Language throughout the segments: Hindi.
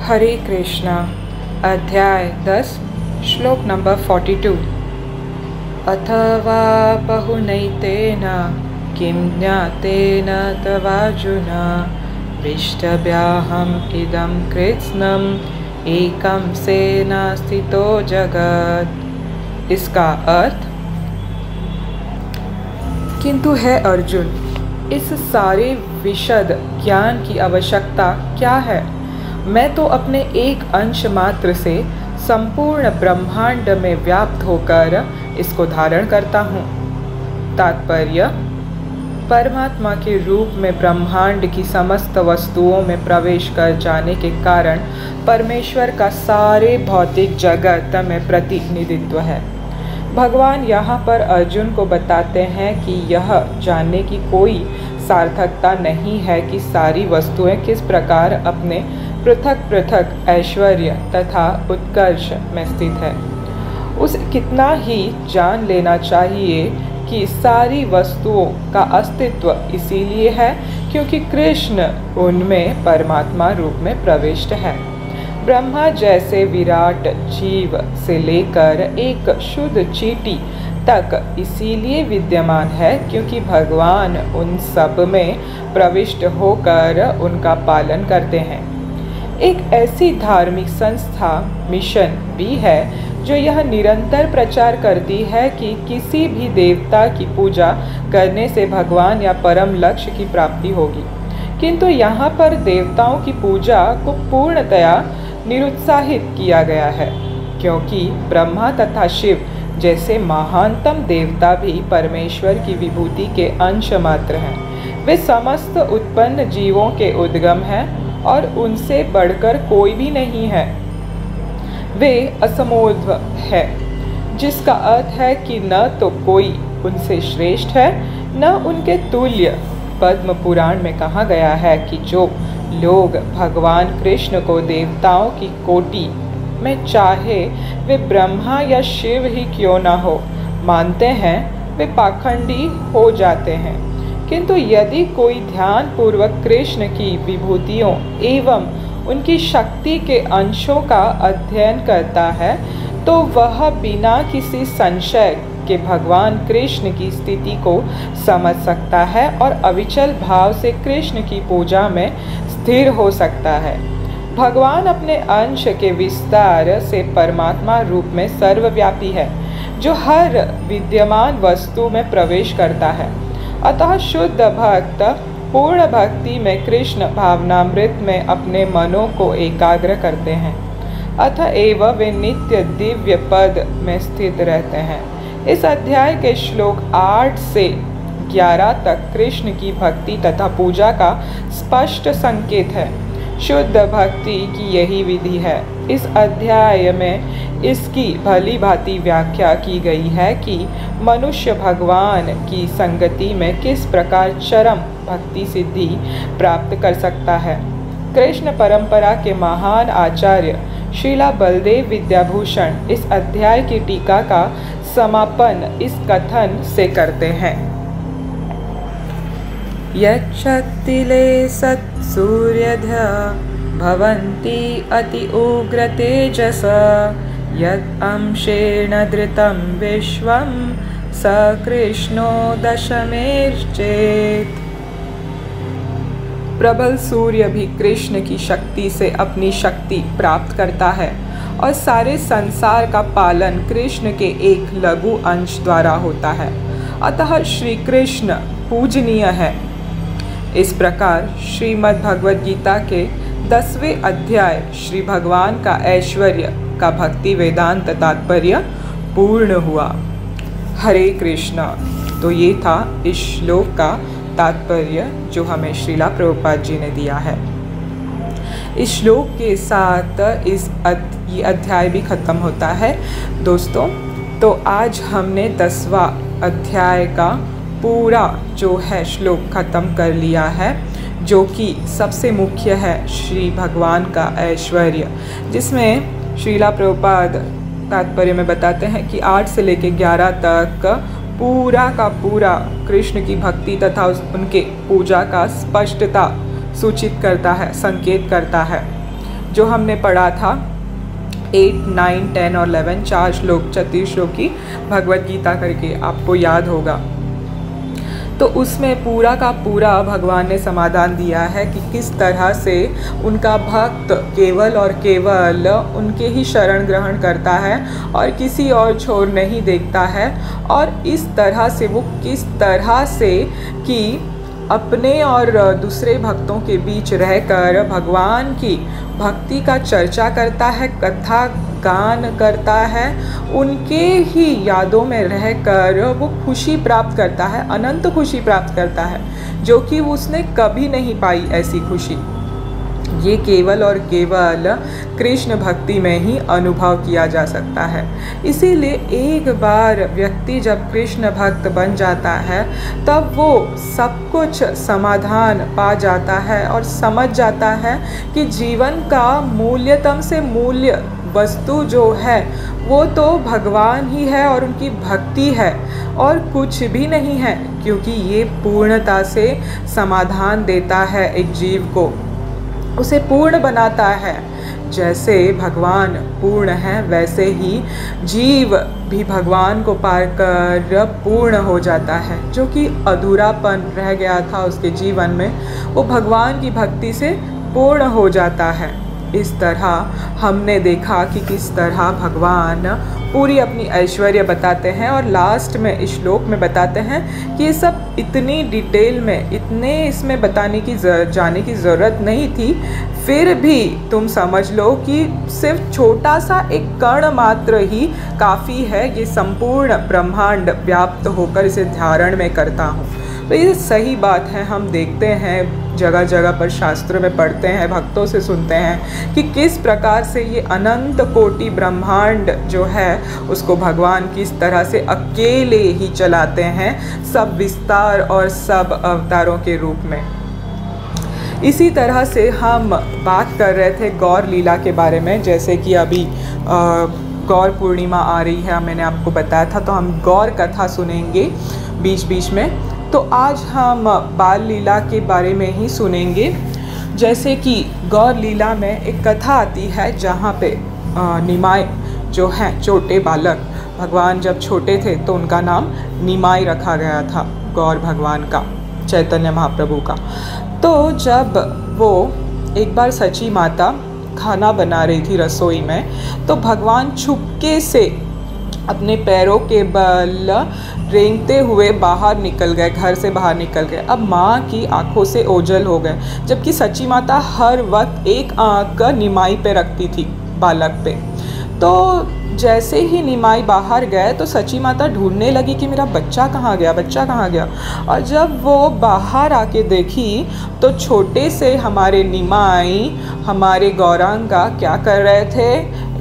हरे कृष्णा। अध्याय 10 श्लोक नंबर 42। अथवा बहुनैतेन किं ज्ञातेन तवार्जुन पृष्ठव्याहम् इदं कृत्स्नम् एकं सेन स्थितो जगत्। इसका अर्थ, किंतु है अर्जुन, इस सारे विशद ज्ञान की आवश्यकता क्या है? मैं तो अपने एक अंश मात्र से संपूर्ण ब्रह्मांड में व्याप्त होकर इसको धारण करता हूँ। तात्पर्य, परमात्मा के रूप में ब्रह्मांड की समस्त वस्तुओं में प्रवेश कर जाने के कारण परमेश्वर का सारे भौतिक जगत में प्रतिनिधित्व है। भगवान यहाँ पर अर्जुन को बताते हैं कि यह जानने की कोई सार्थकता नहीं है कि सारी वस्तुएं किस प्रकार अपने पृथक पृथक ऐश्वर्य तथा उत्कर्ष में स्थित है। उसे कितना ही जान लेना चाहिए कि सारी वस्तुओं का अस्तित्व इसीलिए है क्योंकि कृष्ण उनमें परमात्मा रूप में प्रविष्ट है। ब्रह्मा जैसे विराट जीव से लेकर एक शुद्ध चींटी तक इसीलिए विद्यमान है क्योंकि भगवान उन सब में प्रविष्ट होकर उनका पालन करते हैं। एक ऐसी धार्मिक संस्था मिशन भी है जो यह निरंतर प्रचार करती है कि किसी भी देवता की पूजा करने से भगवान या परम लक्ष्य की प्राप्ति होगी, किंतु यहाँ पर देवताओं की पूजा को पूर्णतया निरुत्साहित किया गया है क्योंकि ब्रह्मा तथा शिव जैसे महानतम देवता भी परमेश्वर की विभूति के अंश मात्र हैं। वे समस्त उत्पन्न जीवों के उद्गम हैं और उनसे बढ़कर कोई भी नहीं है। वे असमोध्व है, जिसका अर्थ है कि न तो कोई उनसे श्रेष्ठ है न उनके तुल्य। पद्म पुराण में कहा गया है कि जो लोग भगवान कृष्ण को देवताओं की कोटि में चाहे वे ब्रह्मा या शिव ही क्यों न हो मानते हैं, वे पाखंडी हो जाते हैं। किंतु यदि कोई ध्यान पूर्वक कृष्ण की विभूतियों एवं उनकी शक्ति के अंशों का अध्ययन करता है तो वह बिना किसी संशय के भगवान कृष्ण की स्थिति को समझ सकता है और अविचल भाव से कृष्ण की पूजा में स्थिर हो सकता है। भगवान अपने अंश के विस्तार से परमात्मा रूप में सर्वव्यापी है जो हर विद्यमान वस्तु में प्रवेश करता है। अतः शुद्ध भक्त पूर्ण भक्ति में कृष्ण भावनामृत में अपने मनों को एकाग्र करते हैं, अतएव वे नित्य दिव्य पद में स्थित रहते हैं। इस अध्याय के श्लोक 8 से 11 तक कृष्ण की भक्ति तथा पूजा का स्पष्ट संकेत है। शुद्ध भक्ति की यही विधि है। इस अध्याय में इसकी भली भांति व्याख्या की गई है कि मनुष्य भगवान की संगति में किस प्रकार चरम भक्ति सिद्धि प्राप्त कर सकता है। कृष्ण परंपरा के महान आचार्य श्रीला बलदेव विद्याभूषण इस अध्याय की टीका का समापन इस कथन से करते हैं। यच्छक्तिले सत्सूर्यध्या भवन्ति अति उग्र तेजस यत् अंशेन धृतं विश्वं स कृष्णो दशमेर्चेत्। प्रबल सूर्य भी कृष्ण की शक्ति से अपनी शक्ति प्राप्त करता है और सारे संसार का पालन कृष्ण के एक लघु अंश द्वारा होता है। अतः श्री कृष्ण पूजनीय है। इस प्रकार श्रीमद् भगवद गीता के 10वें अध्याय श्री भगवान का ऐश्वर्य का भक्ति वेदांत तात्पर्य पूर्ण हुआ। हरे कृष्णा। तो ये था इस श्लोक का तात्पर्य जो हमें श्रीला प्रभुपाद जी ने दिया है। इस श्लोक के साथ ये अध्याय भी खत्म होता है दोस्तों। तो आज हमने 10वां अध्याय का पूरा जो है श्लोक खत्म कर लिया है, जो कि सबसे मुख्य है श्री भगवान का ऐश्वर्य, जिसमें श्रीला प्रभुपाद तात्पर्य में बताते हैं कि 8 से लेकर 11 तक पूरा का पूरा कृष्ण की भक्ति तथा उनके पूजा का स्पष्टता सूचित करता है, संकेत करता है। जो हमने पढ़ा था 8, 9, 10 और 11, 4 श्लोक 36 श्लोक की भगवत गीता करके, आपको याद होगा। तो उसमें पूरा का पूरा भगवान ने समाधान दिया है कि किस तरह से उनका भक्त केवल और केवल उनके ही शरण ग्रहण करता है और किसी और छोर नहीं देखता है, और इस तरह से वो किस तरह से कि अपने और दूसरे भक्तों के बीच रहकर भगवान की भक्ति का चर्चा करता है, कथा गान करता है, उनके ही यादों में रहकर वो खुशी प्राप्त करता है, अनंत खुशी प्राप्त करता है, जो कि उसने कभी नहीं पाई ऐसी खुशी। ये केवल और केवल कृष्ण भक्ति में ही अनुभव किया जा सकता है। इसीलिए एक बार व्यक्ति जब कृष्ण भक्त बन जाता है तब वो सब कुछ समाधान पा जाता है और समझ जाता है कि जीवन का मूल्यतम से मूल्य वस्तु जो है वो तो भगवान ही है और उनकी भक्ति है और कुछ भी नहीं है, क्योंकि ये पूर्णता से समाधान देता है एक जीव को, उसे पूर्ण बनाता है। जैसे भगवान पूर्ण है वैसे ही जीव भी भगवान को पार कर पूर्ण हो जाता है। जो कि अधूरापन रह गया था उसके जीवन में, वो भगवान की भक्ति से पूर्ण हो जाता है। इस तरह हमने देखा कि किस तरह भगवान पूरी अपनी ऐश्वर्य बताते हैं और लास्ट में इस श्लोक में बताते हैं कि ये सब इतनी डिटेल में, इतने इसमें बताने की जाने की ज़रूरत नहीं थी, फिर भी तुम समझ लो कि सिर्फ छोटा सा एक कण मात्र ही काफ़ी है, ये संपूर्ण ब्रह्मांड व्याप्त होकर इसे धारण में करता हूँ। तो ये सही बात है, हम देखते हैं जगह जगह पर शास्त्रों में पढ़ते हैं, भक्तों से सुनते हैं कि किस प्रकार से ये अनंत कोटि ब्रह्मांड जो है उसको भगवान किस तरह से अकेले ही चलाते हैं, सब विस्तार और सब अवतारों के रूप में। इसी तरह से हम बात कर रहे थे गौर लीला के बारे में, जैसे कि अभी गौर पूर्णिमा आ रही है, मैंने आपको बताया था, तो हम गौर कथा सुनेंगे बीच बीच में। तो आज हम बाल लीला के बारे में ही सुनेंगे। जैसे कि गौर लीला में एक कथा आती है जहाँ पे निमाय जो हैं छोटे बालक, भगवान जब छोटे थे तो उनका नाम निमाय रखा गया था, गौर भगवान का, चैतन्य महाप्रभु का। तो जब वो एक बार सची माता खाना बना रही थी रसोई में, तो भगवान छुपके से अपने पैरों के बल रेंगते हुए बाहर निकल गए, घर से बाहर निकल गए। अब माँ की आंखों से ओझल हो गए, जबकि सची माता हर वक्त एक आंख निमाई पे रखती थी, बालक पे। तो जैसे ही निमाई बाहर गए तो सची माता ढूंढने लगी कि मेरा बच्चा कहाँ गया, बच्चा कहाँ गया। और जब वो बाहर आके देखी तो छोटे से हमारे निमाई, हमारे गौरांगा क्या कर रहे थे,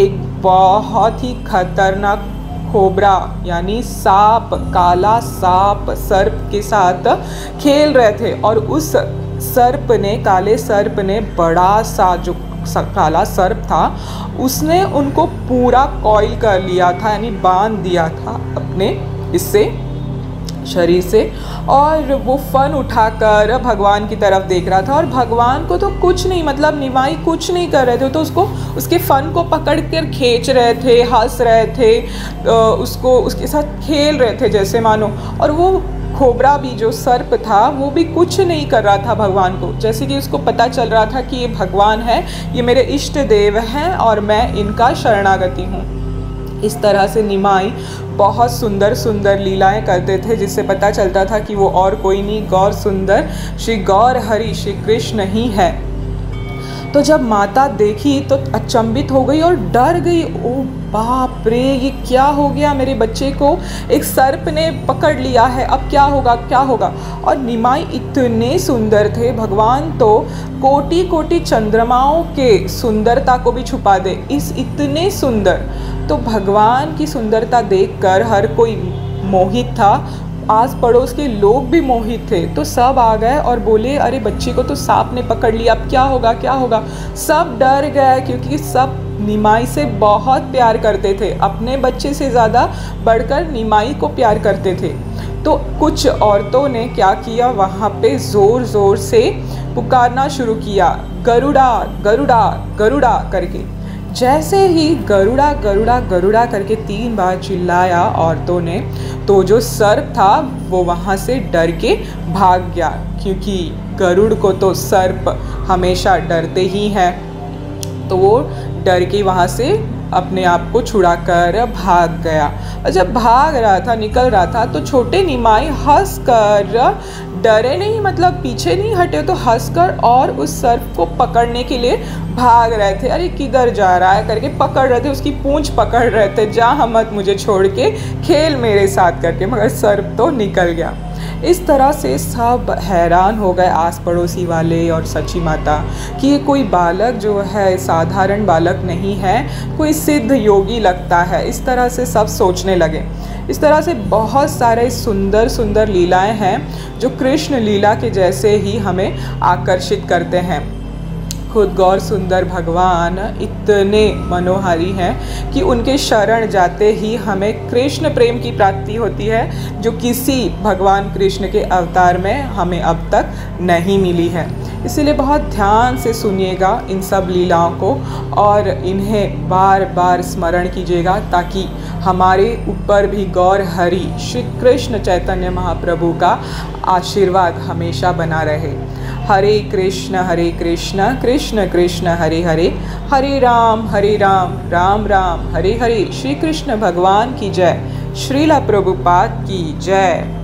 एक बहुत ही खतरनाक कोबरा यानी सांप, काला सांप सर्प के साथ खेल रहे थे। और उस सर्प ने, काले सर्प ने, बड़ा सा जो काला सर्प था उसने उनको पूरा कॉइल कर लिया था, यानी बांध दिया था अपने इससे शरीर से, और वो फन उठाकर भगवान की तरफ देख रहा था। और भगवान को तो कुछ नहीं, मतलब निमाई कुछ नहीं कर रहे थे, तो उसको उसके फन को पकड़ कर खींच रहे थे, हंस रहे थे, उसको उसके साथ खेल रहे थे जैसे मानो। और वो कोबरा भी जो सर्प था वो भी कुछ नहीं कर रहा था भगवान को, जैसे कि उसको पता चल रहा था कि ये भगवान है, ये मेरे इष्ट देव हैं और मैं इनका शरणागति हूँ। इस तरह से निमाई बहुत सुंदर सुंदर लीलाएं करते थे, जिससे पता चलता था कि वो और कोई नहीं, गौर सुंदर श्री गौर हरि श्री कृष्ण ही है। तो जब माता देखी तो अचंभित हो गई और डर गई, ओ बाप रे, ये क्या हो गया, मेरे बच्चे को एक सर्प ने पकड़ लिया है, अब क्या होगा, क्या होगा। और निमाई इतने सुंदर थे, भगवान तो कोटि कोटि चंद्रमाओं के सुंदरता को भी छुपा दे, इस इतने सुंदर। तो भगवान की सुंदरता देखकर हर कोई मोहित था, आस पड़ोस के लोग भी मोहित थे। तो सब आ गए और बोले, अरे बच्चे को तो सांप ने पकड़ लिया, अब क्या होगा, क्या होगा। सब डर गए, क्योंकि सब निमाई से बहुत प्यार करते थे, अपने बच्चे से ज़्यादा बढ़कर निमाई को प्यार करते थे। तो कुछ औरतों ने क्या किया, वहाँ पे ज़ोर ज़ोर से पुकारना शुरू किया, गरुड़ा गरुड़ा गरुड़ा करके। जैसे ही गरुड़ा गरुड़ा गरुड़ा करके 3 बार चिल्लाया औरतों ने, तो जो सर्प था वो वहाँ से डर के भाग गया, क्योंकि गरुड़ को तो सर्प हमेशा डरते ही हैं। तो वो डर के वहाँ से अपने आप को छुड़ाकर भाग गया। और जब भाग रहा था, निकल रहा था, तो छोटे निमाई हंसकर, डरे नहीं मतलब पीछे नहीं हटे, तो हंसकर और उस सर्प को पकड़ने के लिए भाग रहे थे। अरे किधर जा रहा है करके पकड़ रहे थे, उसकी पूंछ पकड़ रहे थे, जा मत मुझे छोड़ के, खेल मेरे साथ करके, मगर सर्प तो निकल गया। इस तरह से सब हैरान हो गए, आस पड़ोसी वाले और सची माता, कि ये कोई बालक जो है साधारण बालक नहीं है, कोई सिद्ध योगी लगता है। इस तरह से सब सोचने लगे। इस तरह से बहुत सारे सुंदर सुंदर लीलाएं हैं जो कृष्ण लीला के जैसे ही हमें आकर्षित करते हैं। खुद गौर सुंदर भगवान इतने मनोहारी हैं कि उनके शरण जाते ही हमें कृष्ण प्रेम की प्राप्ति होती है, जो किसी भगवान कृष्ण के अवतार में हमें अब तक नहीं मिली है। इसीलिए बहुत ध्यान से सुनिएगा इन सब लीलाओं को और इन्हें बार बार स्मरण कीजिएगा, ताकि हमारे ऊपर भी गौर हरि श्री कृष्ण चैतन्य महाप्रभु का आशीर्वाद हमेशा बना रहे। हरे कृष्ण कृष्ण कृष्ण हरे हरे, हरे राम राम राम हरे हरे। श्री कृष्ण भगवान की जय। श्रीला प्रभुपाद की जय।